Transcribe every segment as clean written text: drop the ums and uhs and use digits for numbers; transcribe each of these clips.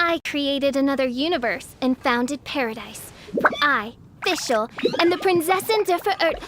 I created another universe and founded paradise. For I, Fischl, and the Prinzessin der Verirrt...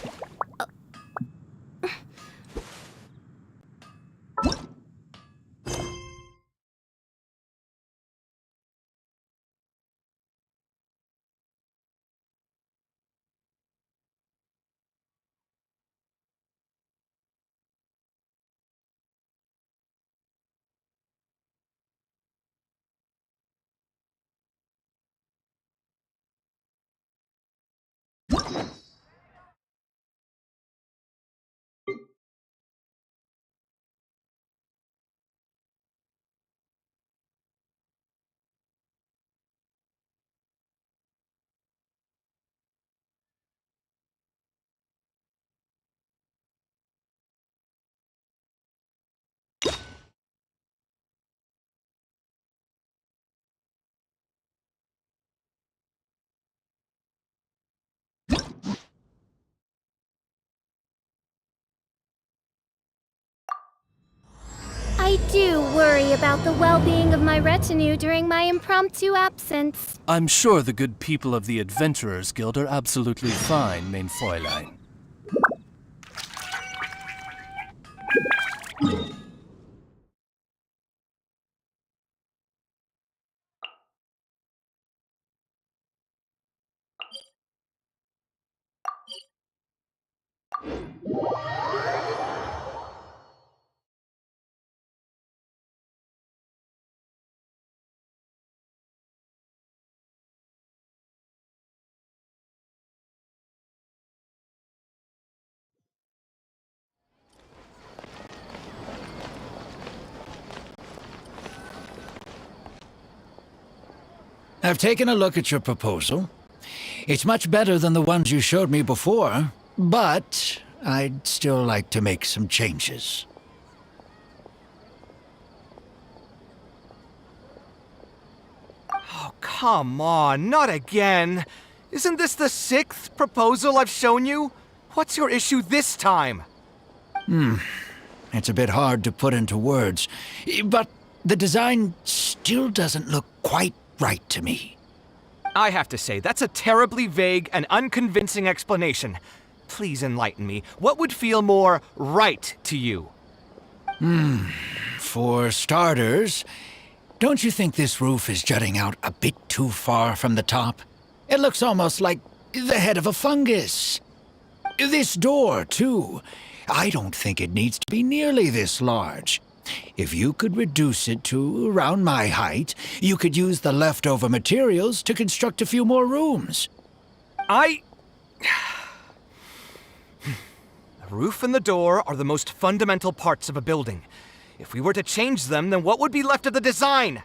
I do worry about the well-being of my retinue during my impromptu absence. I'm sure the good people of the Adventurers Guild are absolutely fine, mein Fräulein. I've taken a look at your proposal. It's much better than the ones you showed me before, but I'd still like to make some changes. Oh, come on, not again. Isn't this the 6th proposal I've shown you? What's your issue this time? It's a bit hard to put into words, but the design still doesn't look quite right to me. I have to say, that's a terribly vague and unconvincing explanation. Please enlighten me. What would feel more right to you? For starters, don't you think this roof is jutting out a bit too far from the top? It looks almost like the head of a fungus. This door, too. I don't think it needs to be nearly this large. If you could reduce it to around my height, you could use the leftover materials to construct a few more rooms. The roof and the door are the most fundamental parts of a building. If we were to change them, then what would be left of the design?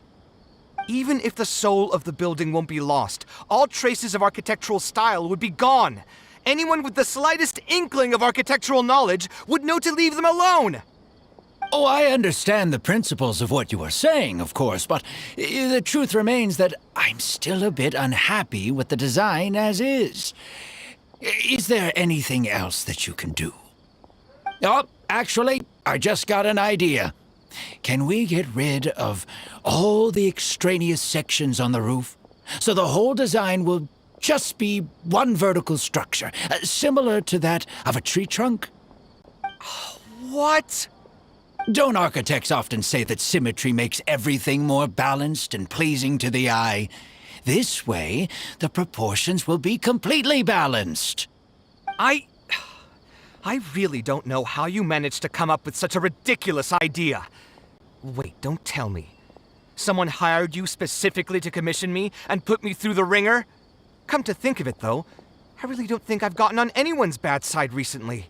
Even if the soul of the building won't be lost, all traces of architectural style would be gone. Anyone with the slightest inkling of architectural knowledge would know to leave them alone. Oh, I understand the principles of what you are saying, of course, but the truth remains that I'm still a bit unhappy with the design as is. Is there anything else that you can do? Oh, actually, I just got an idea. Can we get rid of all the extraneous sections on the roof, so the whole design will just be one vertical structure, similar to that of a tree trunk? What? Don't architects often say that symmetry makes everything more balanced and pleasing to the eye? This way, the proportions will be completely balanced. I really don't know how you managed to come up with such a ridiculous idea. Wait, don't tell me. Someone hired you specifically to commission me and put me through the ringer? Come to think of it, though, I really don't think I've gotten on anyone's bad side recently.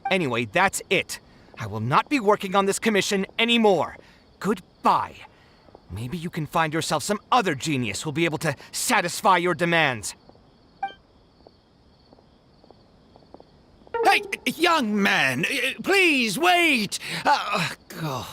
Anyway, that's it. I will not be working on this commission anymore. Goodbye. Maybe you can find yourself some other genius who'll be able to satisfy your demands. Hey, young man, please wait! Go.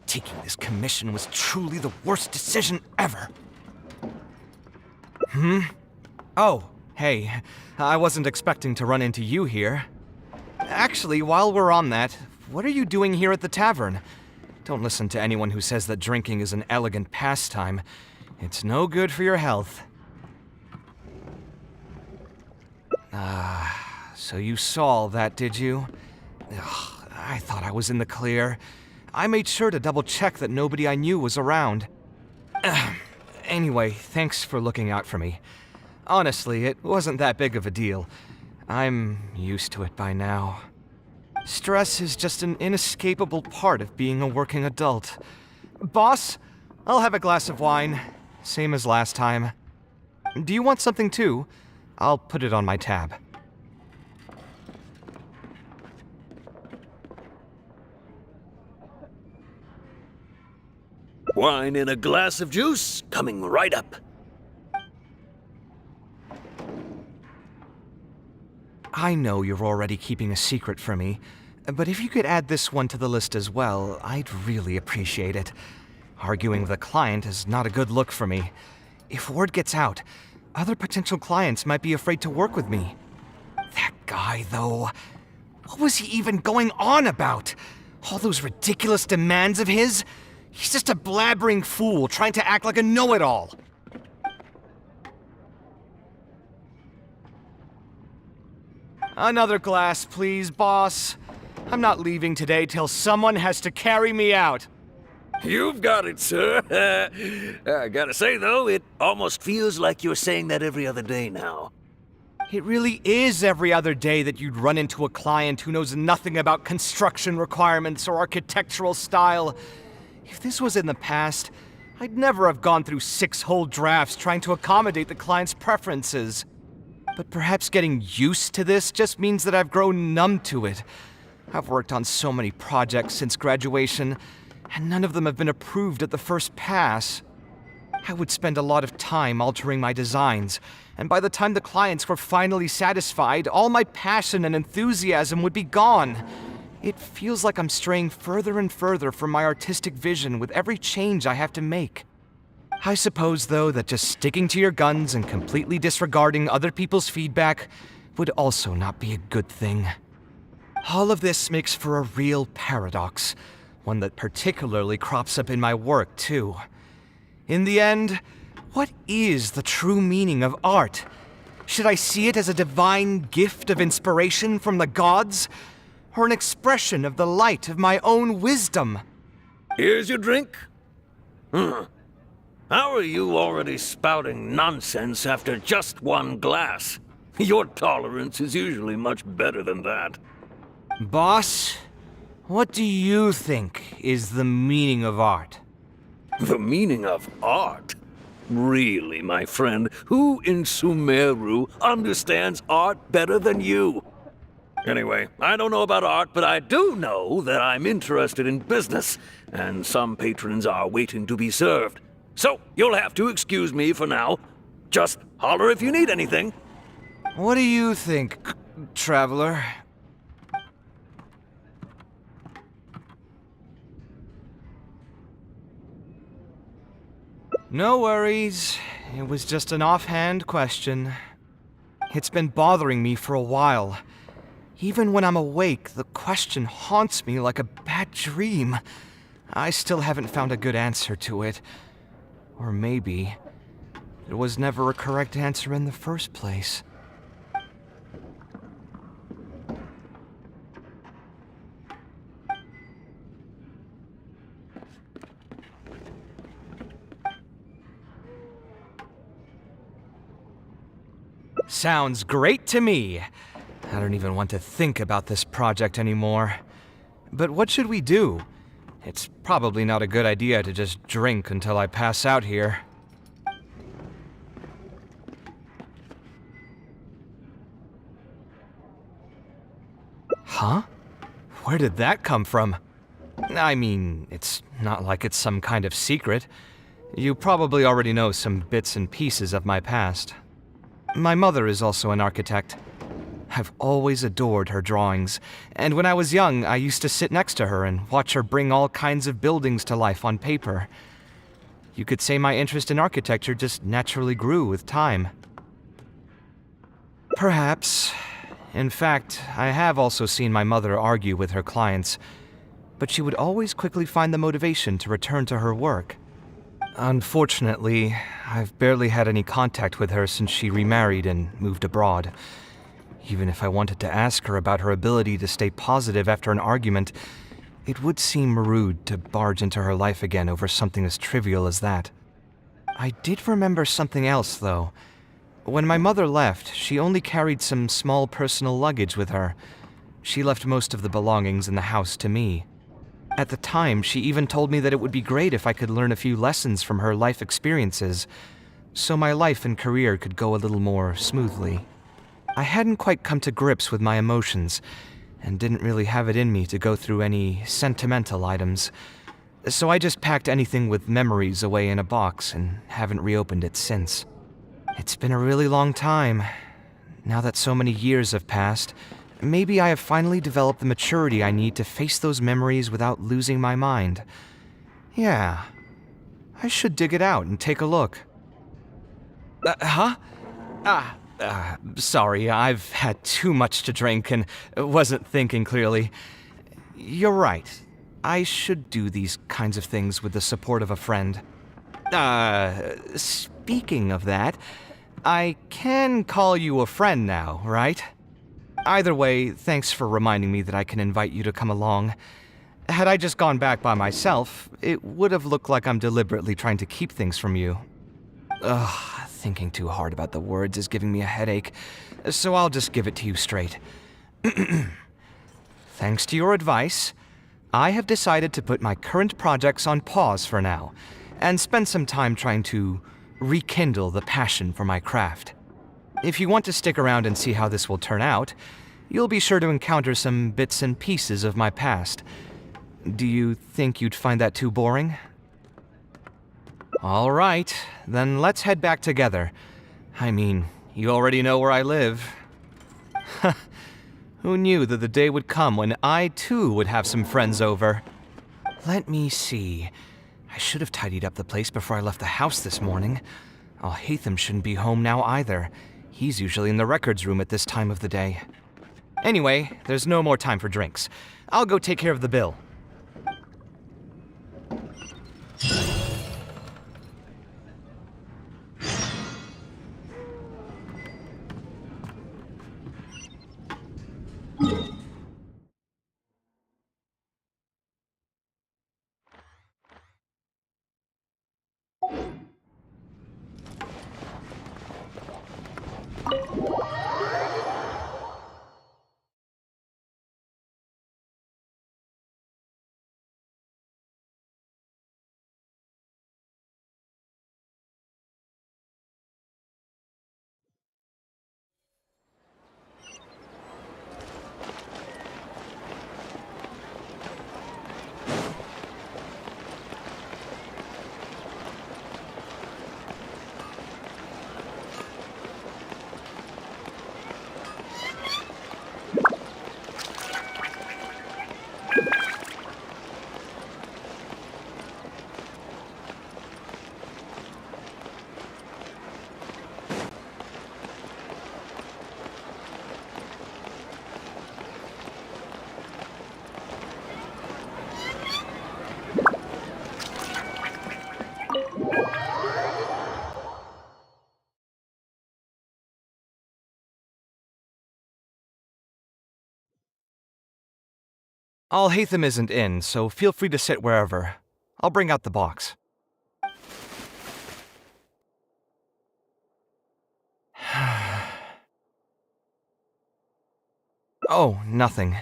Taking this commission was truly the worst decision ever. Oh, hey, I wasn't expecting to run into you here. Actually, while we're on that, what are you doing here at the tavern? Don't listen to anyone who says that drinking is an elegant pastime. It's no good for your health. So you saw all that, did you? Ugh, I thought I was in the clear. I made sure to double-check that nobody I knew was around. Anyway, thanks for looking out for me. Honestly, it wasn't that big of a deal. I'm used to it by now. Stress is just an inescapable part of being a working adult. Boss, I'll have a glass of wine. Same as last time. Do you want something too? I'll put it on my tab. Wine and a glass of juice coming right up. I know you're already keeping a secret from me, but if you could add this one to the list as well, I'd really appreciate it. Arguing with a client is not a good look for me. If word gets out, other potential clients might be afraid to work with me. That guy, though, what was he even going on about? All those ridiculous demands of his? He's just a blabbering fool trying to act like a know-it-all. Another glass, please, boss. I'm not leaving today till someone has to carry me out. You've got it, sir. I gotta say, though, it almost feels like you're saying that every other day now. It really is every other day that you'd run into a client who knows nothing about construction requirements or architectural style. If this was in the past, I'd never have gone through 6 whole drafts trying to accommodate the client's preferences. But perhaps getting used to this just means that I've grown numb to it. I've worked on so many projects since graduation, and none of them have been approved at the first pass. I would spend a lot of time altering my designs, and by the time the clients were finally satisfied, all my passion and enthusiasm would be gone. It feels like I'm straying further and further from my artistic vision with every change I have to make. I suppose, though, that just sticking to your guns and completely disregarding other people's feedback would also not be a good thing. All of this makes for a real paradox, one that particularly crops up in my work, too. In the end, what is the true meaning of art? Should I see it as a divine gift of inspiration from the gods? Or an expression of the light of my own wisdom? Here's your drink. How are you already spouting nonsense after just one glass? Your tolerance is usually much better than that. Boss, what do you think is the meaning of art? The meaning of art? Really, my friend, who in Sumeru understands art better than you? Anyway, I don't know about art, but I do know that I'm interested in business, and some patrons are waiting to be served. So, you'll have to excuse me for now. Just holler if you need anything. What do you think, traveler? No worries. It was just an offhand question. It's been bothering me for a while. Even when I'm awake, the question haunts me like a bad dream. I still haven't found a good answer to it. Or maybe there was never a correct answer in the first place. Sounds great to me. I don't even want to think about this project anymore. But what should we do? It's probably not a good idea to just drink until I pass out here. Huh? Where did that come from? I mean, it's not like it's some kind of secret. You probably already know some bits and pieces of my past. My mother is also an architect. I've always adored her drawings, and when I was young, I used to sit next to her and watch her bring all kinds of buildings to life on paper. You could say my interest in architecture just naturally grew with time. Perhaps. In fact, I have also seen my mother argue with her clients, but she would always quickly find the motivation to return to her work. Unfortunately, I've barely had any contact with her since she remarried and moved abroad. Even if I wanted to ask her about her ability to stay positive after an argument, it would seem rude to barge into her life again over something as trivial as that. I did remember something else, though. When my mother left, she only carried some small personal luggage with her. She left most of the belongings in the house to me. At the time, she even told me that it would be great if I could learn a few lessons from her life experiences, so my life and career could go a little more smoothly. I hadn't quite come to grips with my emotions, and didn't really have it in me to go through any sentimental items, so I just packed anything with memories away in a box and haven't reopened it since. It's been a really long time. Now that so many years have passed, maybe I have finally developed the maturity I need to face those memories without losing my mind. Yeah, I should dig it out and take a look. Huh? Sorry, I've had too much to drink and wasn't thinking clearly. You're right. I should do these kinds of things with the support of a friend. Speaking of that, I can call you a friend now, right? Either way, thanks for reminding me that I can invite you to come along. Had I just gone back by myself, it would have looked like I'm deliberately trying to keep things from you. Thinking too hard about the words is giving me a headache, so I'll just give it to you straight. Thanks to your advice, I have decided to put my current projects on pause for now, and spend some time trying to rekindle the passion for my craft. If you want to stick around and see how this will turn out, you'll be sure to encounter some bits and pieces of my past. Do you think you'd find that too boring? All right, then let's head back together. I mean, you already know where I live. Who knew that the day would come when I too would have some friends over? Let me see. I should have tidied up the place before I left the house this morning. Alhaitham shouldn't be home now either. He's usually in the records room at this time of the day. Anyway, there's no more time for drinks. I'll go take care of the bill. Alhaitham isn't in, so feel free to sit wherever. I'll bring out the box. Oh, nothing.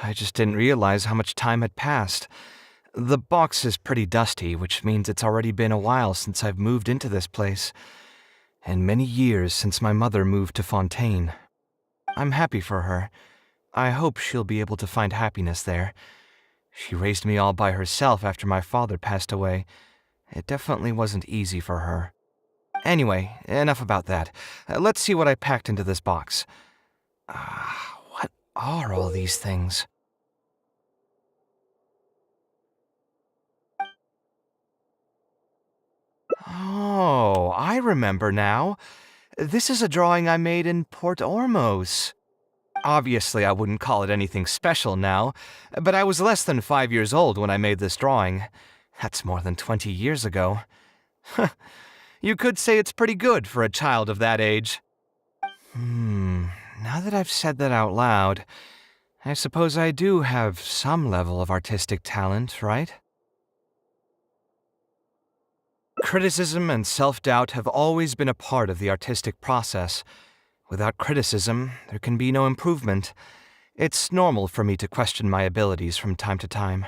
I just didn't realize how much time had passed. The box is pretty dusty, which means it's already been a while since I've moved into this place, and many years since my mother moved to Fontaine. I'm happy for her. I hope she'll be able to find happiness there. She raised me all by herself after my father passed away. It definitely wasn't easy for her. Anyway, enough about that. Let's see what I packed into this box. What are all these things? Oh, I remember now. This is a drawing I made in Port Ormos. Obviously, I wouldn't call it anything special now, but I was less than 5 years old when I made this drawing. That's more than 20 years ago. You could say it's pretty good for a child of that age. Now that I've said that out loud, I suppose I do have some level of artistic talent, right? Criticism and self-doubt have always been a part of the artistic process. Without criticism, there can be no improvement. It's normal for me to question my abilities from time to time.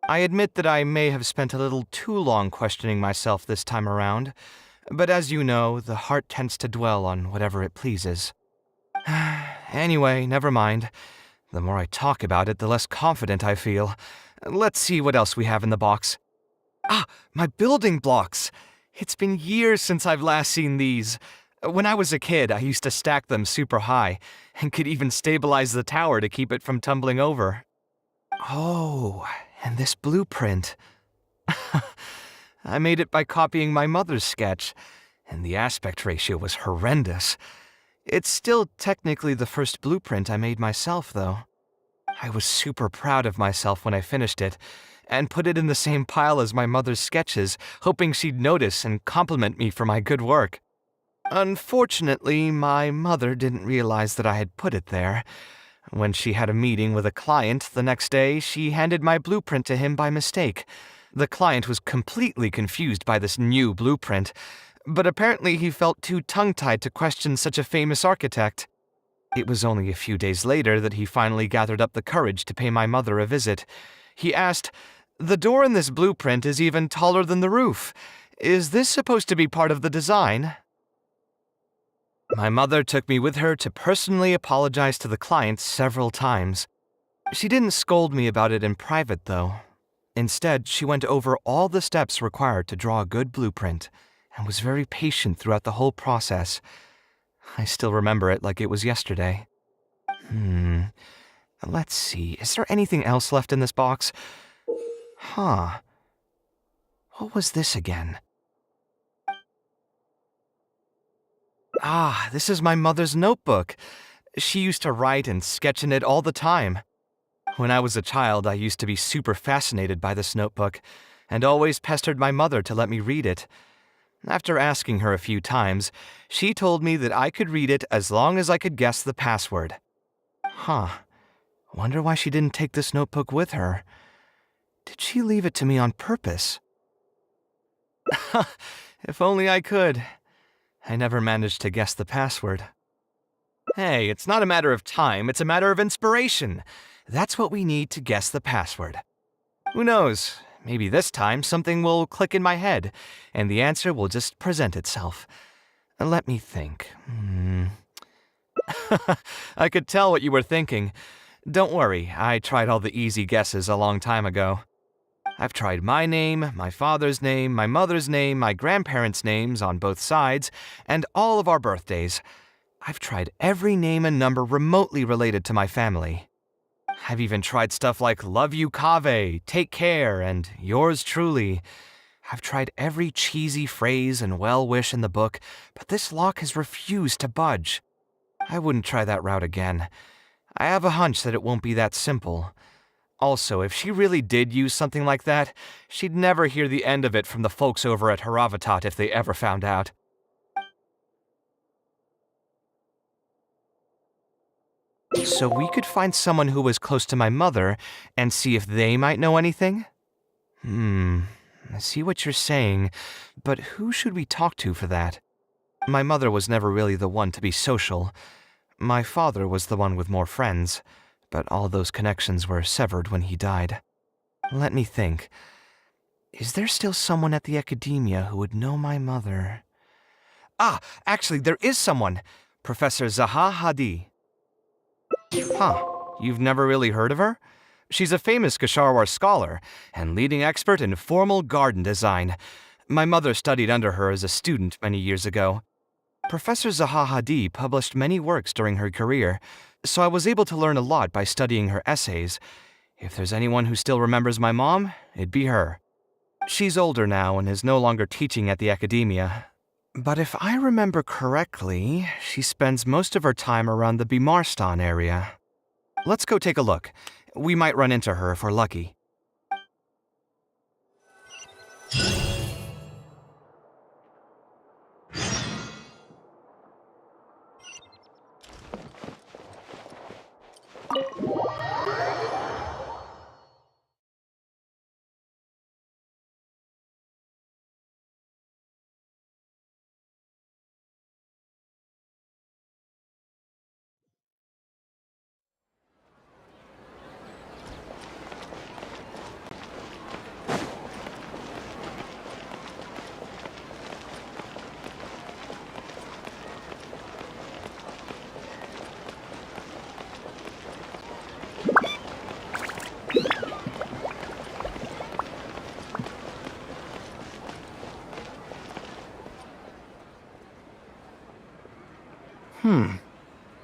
I admit that I may have spent a little too long questioning myself this time around, but as you know, the heart tends to dwell on whatever it pleases. Anyway, never mind. The more I talk about it, the less confident I feel. Let's see what else we have in the box. Ah, my building blocks! It's been years since I've last seen these. When I was a kid, I used to stack them super high, and could even stabilize the tower to keep it from tumbling over. Oh, and this blueprint. I made it by copying my mother's sketch, and the aspect ratio was horrendous. It's still technically the first blueprint I made myself, though. I was super proud of myself when I finished it, and put it in the same pile as my mother's sketches, hoping she'd notice and compliment me for my good work. Unfortunately, my mother didn't realize that I had put it there. When she had a meeting with a client the next day, she handed my blueprint to him by mistake. The client was completely confused by this new blueprint, but apparently he felt too tongue-tied to question such a famous architect. It was only a few days later that he finally gathered up the courage to pay my mother a visit. He asked, "The door in this blueprint is even taller than the roof. Is this supposed to be part of the design?" My mother took me with her to personally apologize to the client several times. She didn't scold me about it in private, though. Instead, she went over all the steps required to draw a good blueprint, and was very patient throughout the whole process. I still remember it like it was yesterday. Let's see, is there anything else left in this box? What was this again? Ah, this is my mother's notebook. She used to write and sketch in it all the time. When I was a child, I used to be super fascinated by this notebook, and always pestered my mother to let me read it. After asking her a few times, she told me that I could read it as long as I could guess the password. Wonder why she didn't take this notebook with her. Did she leave it to me on purpose? If only I could. I never managed to guess the password. Hey, it's not a matter of time, it's a matter of inspiration. That's what we need to guess the password. Who knows? Maybe this time something will click in my head, and the answer will just present itself. Let me think. I could tell what you were thinking. Don't worry, I tried all the easy guesses a long time ago. I've tried my name, my father's name, my mother's name, my grandparents' names on both sides, and all of our birthdays. I've tried every name and number remotely related to my family. I've even tried stuff like love you Kaveh, take care, and yours truly. I've tried every cheesy phrase and well-wish in the book, but this lock has refused to budge. I wouldn't try that route again. I have a hunch that it won't be that simple. Also, if she really did use something like that, she'd never hear the end of it from the folks over at Haravatat if they ever found out. So we could find someone who was close to my mother and see if they might know anything? I see what you're saying, but who should we talk to for that? My mother was never really the one to be social. My father was the one with more friends, but all those connections were severed when he died. Let me think. Is there still someone at the academia who would know my mother? Actually, there is someone. Professor Zaha Hadi. You've never really heard of her? She's a famous Gasharwar scholar and leading expert in formal garden design. My mother studied under her as a student many years ago. Professor Zaha Hadid published many works during her career, so I was able to learn a lot by studying her essays. If there's anyone who still remembers my mom, it'd be her. She's older now and is no longer teaching at the academia. But if I remember correctly, she spends most of her time around the Bimarstan area. Let's go take a look. We might run into her if we're lucky.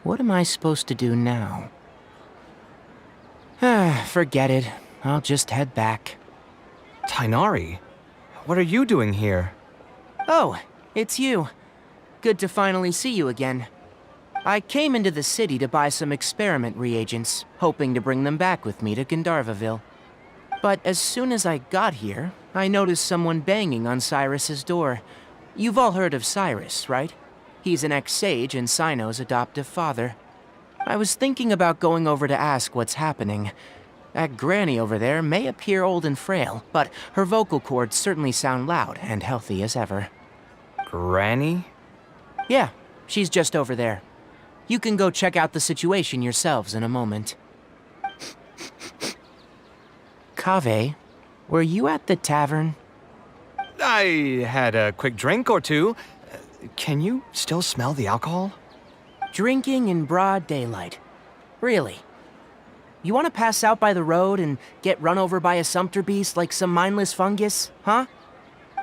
What am I supposed to do now? Forget it. I'll just head back. Tainari, what are you doing here? Oh, it's you. Good to finally see you again. I came into the city to buy some experiment reagents, hoping to bring them back with me to Gandharvaville. But as soon as I got here, I noticed someone banging on Cyrus's door. You've all heard of Cyrus, right? He's an ex-sage and Sino's adoptive father. I was thinking about going over to ask what's happening. That granny over there may appear old and frail, but her vocal cords certainly sound loud and healthy as ever. Granny? Yeah, she's just over there. You can go check out the situation yourselves in a moment. Kaveh, were you at the tavern? I had a quick drink or two. Can you still smell the alcohol? Drinking in broad daylight. Really? You want to pass out by the road and get run over by a sumpter beast like some mindless fungus, huh?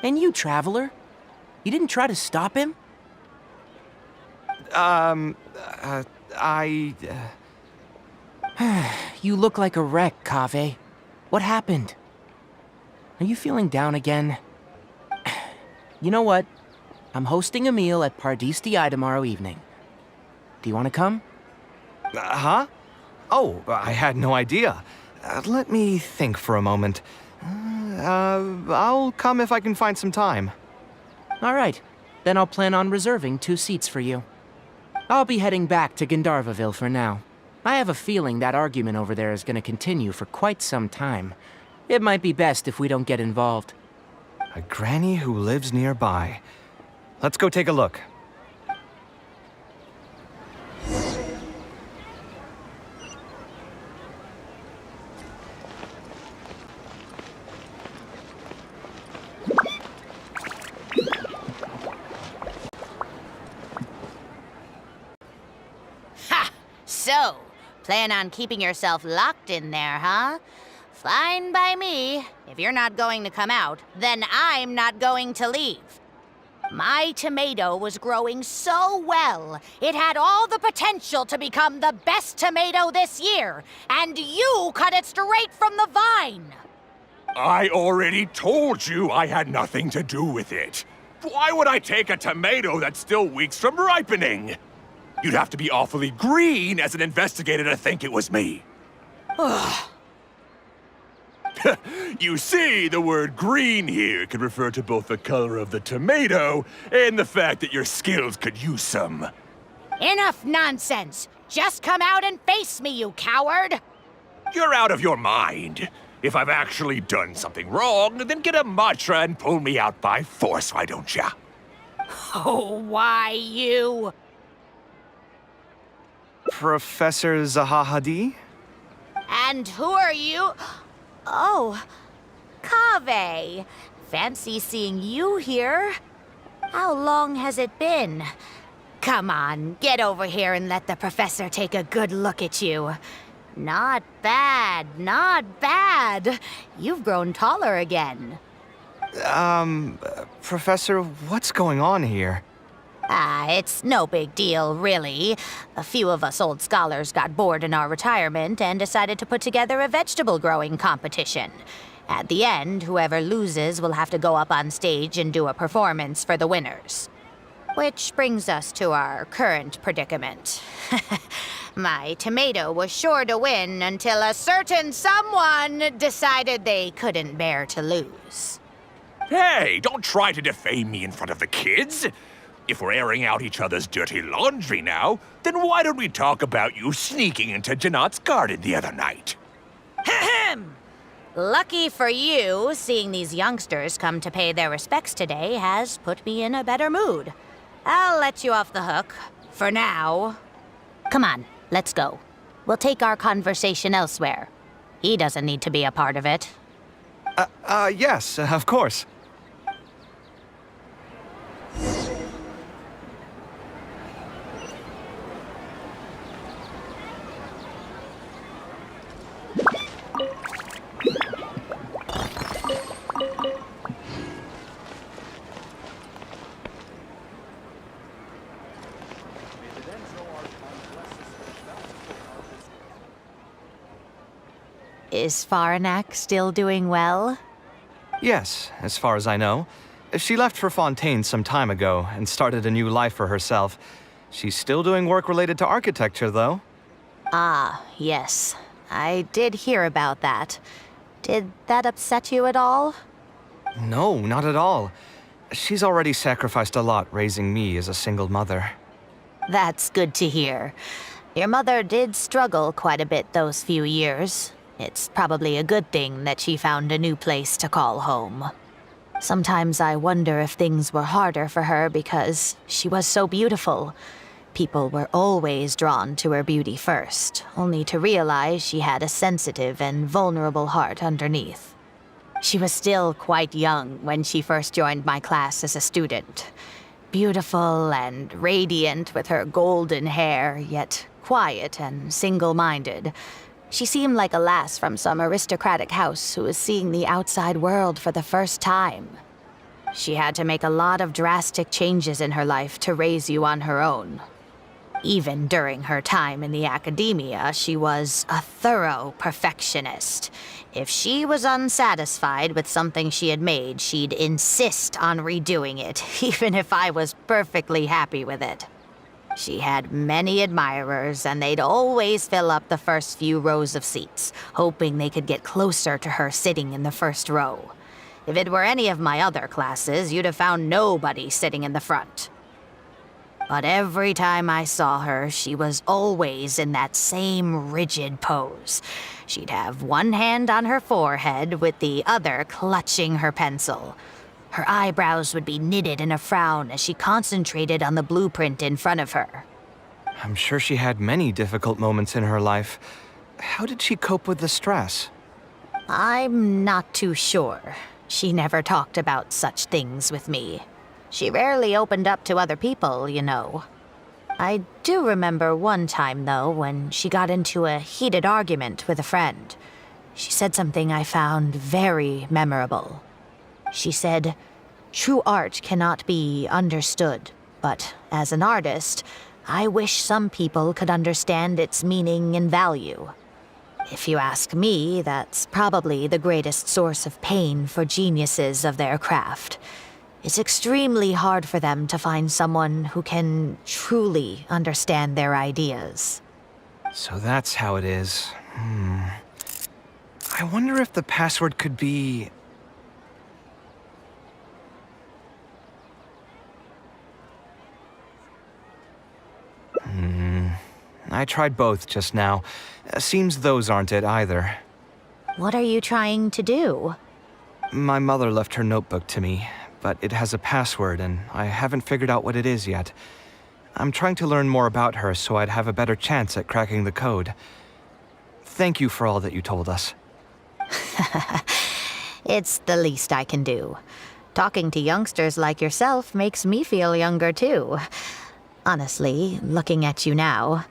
And you, traveler? You didn't try to stop him? You look like a wreck, Kaveh. What happened? Are you feeling down again? You know what? I'm hosting a meal at Pardistii tomorrow evening. Do you want to come? Huh? Oh, I had no idea. Let me think for a moment. I'll come if I can find some time. All right. Then I'll plan on reserving 2 seats for you. I'll be heading back to Gandharvaville for now. I have a feeling that argument over there is going to continue for quite some time. It might be best if we don't get involved. A granny who lives nearby. Let's go take a look. So, plan on keeping yourself locked in there, huh? Fine by me. If you're not going to come out, then I'm not going to leave. My tomato was growing so well, it had all the potential to become the best tomato this year, and you cut it straight from the vine. I already told you I had nothing to do with it. Why would I take a tomato that's still weeks from ripening? You'd have to be awfully green as an investigator to think it was me. You see, the word green here could refer to both the color of the tomato and the fact that your skills could use some. Enough nonsense! Just come out and face me, you coward! You're out of your mind. If I've actually done something wrong, then get a mantra and pull me out by force, why don't ya? Oh, why you? Professor Zaha Hadid? And who are you? Oh, Kaveh. Fancy seeing you here. How long has it been? Come on, get over here and let the professor take a good look at you. Not bad, not bad. You've grown taller again. Professor, what's going on here? Ah, it's no big deal, really. A few of us old scholars got bored in our retirement and decided to put together a vegetable growing competition. At the end, whoever loses will have to go up on stage and do a performance for the winners. Which brings us to our current predicament. My tomato was sure to win until a certain someone decided they couldn't bear to lose. Hey, don't try to defame me in front of the kids. If we're airing out each other's dirty laundry now, then why don't we talk about you sneaking into Janat's garden the other night? Ahem! Lucky for you, seeing these youngsters come to pay their respects today has put me in a better mood. I'll let you off the hook, for now. Come on, let's go. We'll take our conversation elsewhere. He doesn't need to be a part of it. Yes, of course. Is Faranak still doing well? Yes, as far as I know. She left for Fontaine some time ago and started a new life for herself. She's still doing work related to architecture, though. Ah, yes. I did hear about that. Did that upset you at all? No, not at all. She's already sacrificed a lot raising me as a single mother. That's good to hear. Your mother did struggle quite a bit those few years. It's probably a good thing that she found a new place to call home. Sometimes I wonder if things were harder for her because she was so beautiful. People were always drawn to her beauty first, only to realize she had a sensitive and vulnerable heart underneath. She was still quite young when she first joined my class as a student. Beautiful and radiant with her golden hair, yet quiet and single-minded. She seemed like a lass from some aristocratic house who was seeing the outside world for the first time. She had to make a lot of drastic changes in her life to raise you on her own. Even during her time in the academia, she was a thorough perfectionist. If she was unsatisfied with something she had made, she'd insist on redoing it, even if I was perfectly happy with it. She had many admirers, and they'd always fill up the first few rows of seats, hoping they could get closer to her sitting in the first row. If it were any of my other classes, you'd have found nobody sitting in the front. But every time I saw her, she was always in that same rigid pose. She'd have one hand on her forehead with the other clutching her pencil. Her eyebrows would be knitted in a frown as she concentrated on the blueprint in front of her. I'm sure she had many difficult moments in her life. How did she cope with the stress? I'm not too sure. She never talked about such things with me. She rarely opened up to other people, you know. I do remember one time, though, when she got into a heated argument with a friend. She said something I found very memorable. She said, "True art cannot be understood, but as an artist, I wish some people could understand its meaning and value." If you ask me, that's probably the greatest source of pain for geniuses of their craft. It's extremely hard for them to find someone who can truly understand their ideas. So that's how it is. I wonder if the password could be... I tried both just now. Seems those aren't it either. What are you trying to do? My mother left her notebook to me, but it has a password and I haven't figured out what it is yet. I'm trying to learn more about her so I'd have a better chance at cracking the code. Thank you for all that you told us. It's the least I can do. Talking to youngsters like yourself makes me feel younger too. Honestly, looking at you now,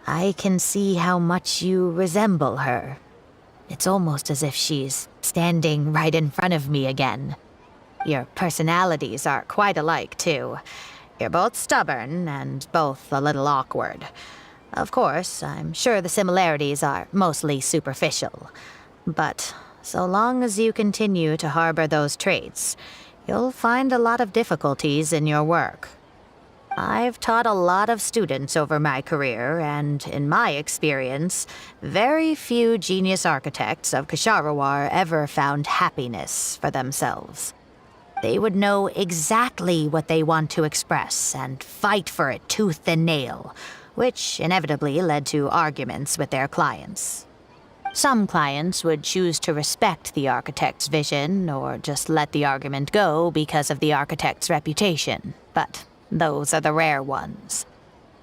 I can see how much you resemble her. It's almost as if she's standing right in front of me again. Your personalities are quite alike, too. You're both stubborn and both a little awkward. Of course, I'm sure the similarities are mostly superficial. But so long as you continue to harbor those traits, you'll find a lot of difficulties in your work. I've taught a lot of students over my career, and in my experience, very few genius architects of Ksharawar ever found happiness for themselves. They would know exactly what they want to express and fight for it tooth and nail, which inevitably led to arguments with their clients. Some clients would choose to respect the architect's vision or just let the argument go because of the architect's reputation, but those are the rare ones.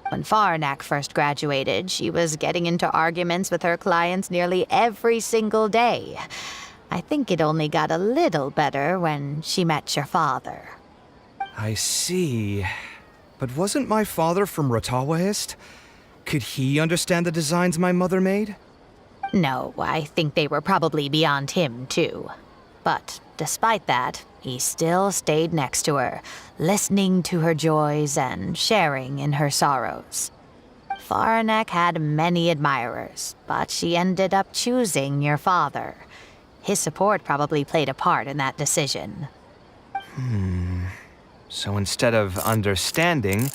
When Faranak first graduated, she was getting into arguments with her clients nearly every single day. I think it only got a little better when she met your father. I see. But wasn't my father from Rotawahist? Could he understand the designs my mother made? No, I think they were probably beyond him, too. But despite that, he still stayed next to her, listening to her joys and sharing in her sorrows. Faranek had many admirers, but she ended up choosing your father. His support probably played a part in that decision. So instead of understanding,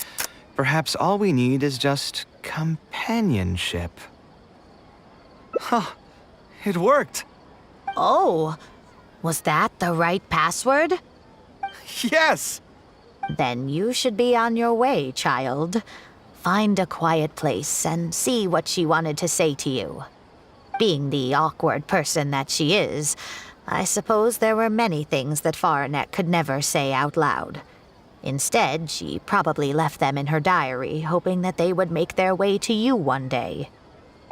perhaps all we need is just companionship. Huh. It worked. Oh, was that the right password? Yes! Then you should be on your way, child. Find a quiet place and see what she wanted to say to you. Being the awkward person that she is, I suppose there were many things that Faranek could never say out loud. Instead, she probably left them in her diary, hoping that they would make their way to you one day.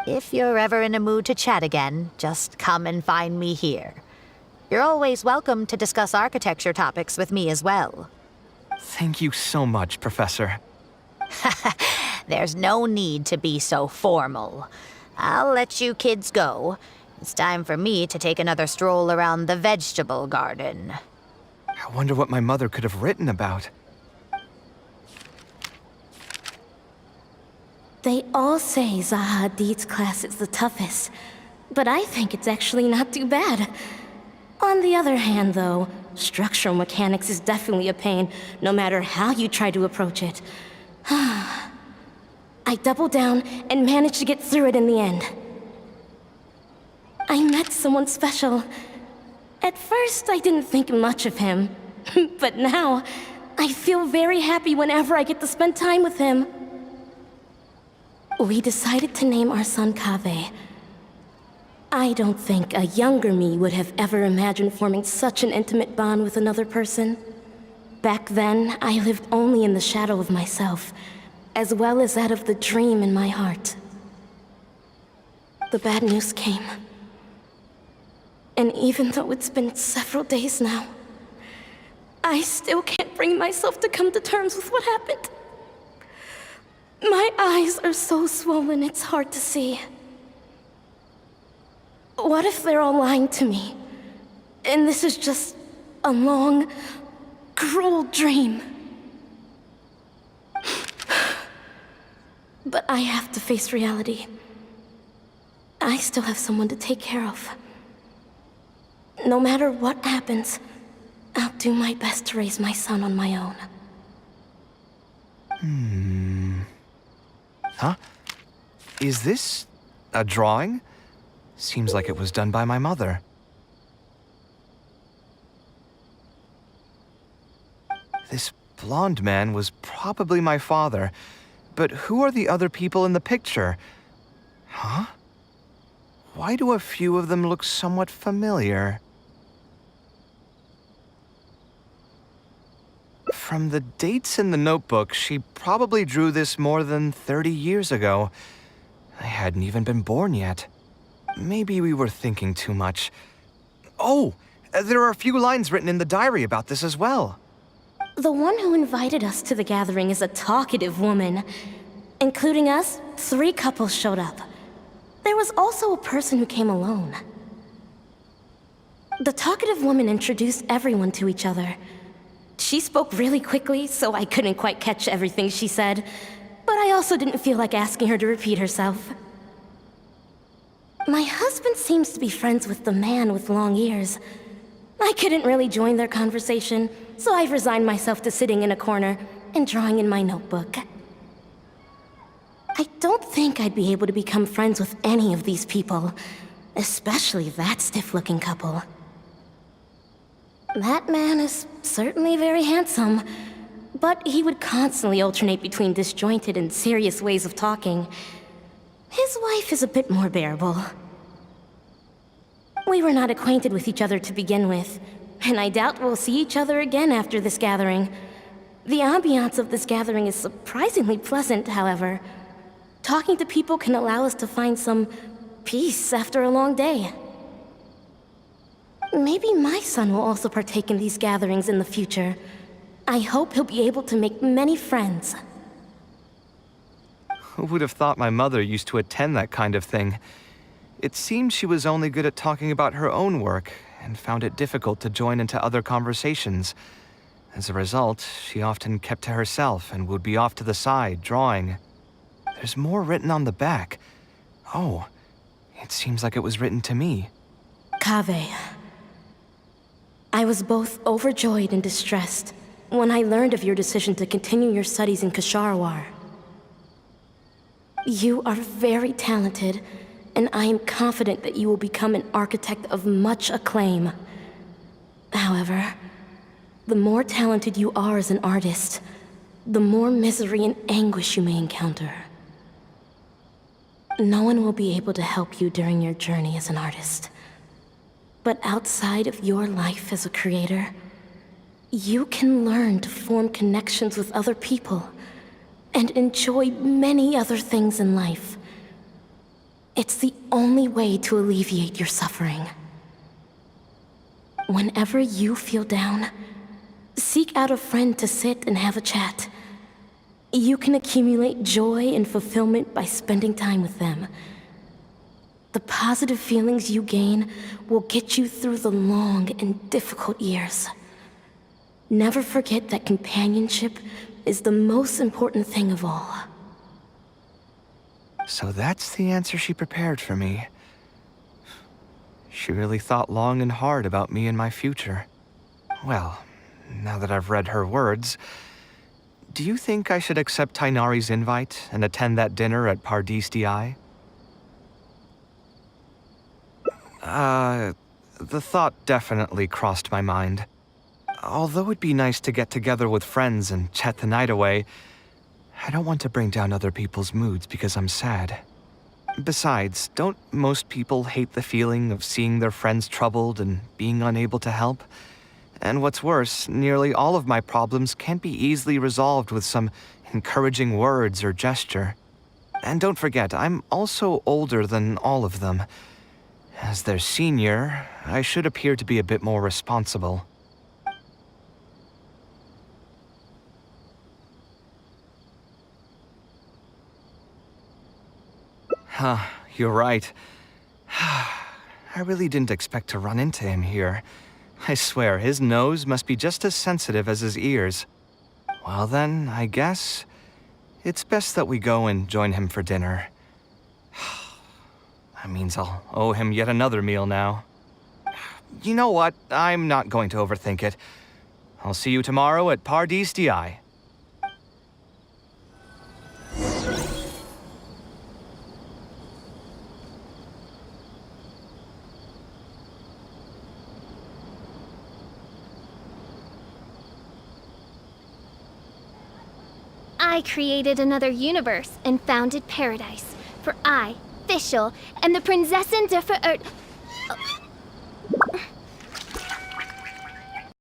If you're ever in a mood to chat again, just come and find me here. You're always welcome to discuss architecture topics with me as well. Thank you so much, Professor. There's no need to be so formal. I'll let you kids go. It's time for me to take another stroll around the vegetable garden. I wonder what my mother could have written about. They all say Zaha Hadid's class is the toughest, but I think it's actually not too bad. On the other hand, though, structural mechanics is definitely a pain, no matter how you try to approach it. I doubled down and managed to get through it in the end. I met someone special. At first, I didn't think much of him, but now, I feel very happy whenever I get to spend time with him. We decided to name our son Kaveh. I don't think a younger me would have ever imagined forming such an intimate bond with another person. Back then, I lived only in the shadow of myself, as well as that of the dream in my heart. The bad news came. And even though it's been several days now, I still can't bring myself to come to terms with what happened. My eyes are so swollen it's hard to see. What if they're all lying to me? And this is just a long, cruel dream. But I have to face reality. I still have someone to take care of. No matter what happens, I'll do my best to raise my son on my own. Huh? Is this a drawing? Seems like it was done by my mother. This blonde man was probably my father, but who are the other people in the picture? Huh? Why do a few of them look somewhat familiar? From the dates in the notebook, she probably drew this more than 30 years ago. I hadn't even been born yet. Maybe we were thinking too much. Oh, there are a few lines written in the diary about this as well. The one who invited us to the gathering is a talkative woman. Including us, 3 couples showed up. There was also a person who came alone. The talkative woman introduced everyone to each other. She spoke really quickly, so I couldn't quite catch everything she said. But I also didn't feel like asking her to repeat herself. My husband seems to be friends with the man with long ears. I couldn't really join their conversation, so I've resigned myself to sitting in a corner and drawing in my notebook. I don't think I'd be able to become friends with any of these people, especially that stiff-looking couple. That man is certainly very handsome, but he would constantly alternate between disjointed and serious ways of talking. His wife is a bit more bearable. We were not acquainted with each other to begin with, and I doubt we'll see each other again after this gathering. The ambiance of this gathering is surprisingly pleasant, however. Talking to people can allow us to find some peace after a long day. Maybe my son will also partake in these gatherings in the future. I hope he'll be able to make many friends. Who would have thought my mother used to attend that kind of thing? It seemed she was only good at talking about her own work, and found it difficult to join into other conversations. As a result, she often kept to herself and would be off to the side, drawing. There's more written on the back. Oh, it seems like it was written to me. Kaveh. I was both overjoyed and distressed when I learned of your decision to continue your studies in Kasharwar. You are very talented, and I am confident that you will become an architect of much acclaim. However, the more talented you are as an artist, the more misery and anguish you may encounter. No one will be able to help you during your journey as an artist. But outside of your life as a creator, you can learn to form connections with other people and enjoy many other things in life. It's the only way to alleviate your suffering. Whenever you feel down, seek out a friend to sit and have a chat. You can accumulate joy and fulfillment by spending time with them. The positive feelings you gain will get you through the long and difficult years. Never forget that companionship is the most important thing of all. So that's the answer she prepared for me. She really thought long and hard about me and my future. Well, now that I've read her words, do you think I should accept Tainari's invite and attend that dinner at Pardis Di? The thought definitely crossed my mind. Although it'd be nice to get together with friends and chat the night away, I don't want to bring down other people's moods because I'm sad. Besides, don't most people hate the feeling of seeing their friends troubled and being unable to help? And what's worse, nearly all of my problems can't be easily resolved with some encouraging words or gesture. And don't forget, I'm also older than all of them. As their senior, I should appear to be a bit more responsible. You're right. I really didn't expect to run into him here. I swear, his nose must be just as sensitive as his ears. Well then, I guess it's best that we go and join him for dinner. That means I'll owe him yet another meal now. You know what? I'm not going to overthink it. I'll see you tomorrow at Pardis Di. I created another universe and founded paradise. For I, Fischl, and the Prinzessin der Verirrten.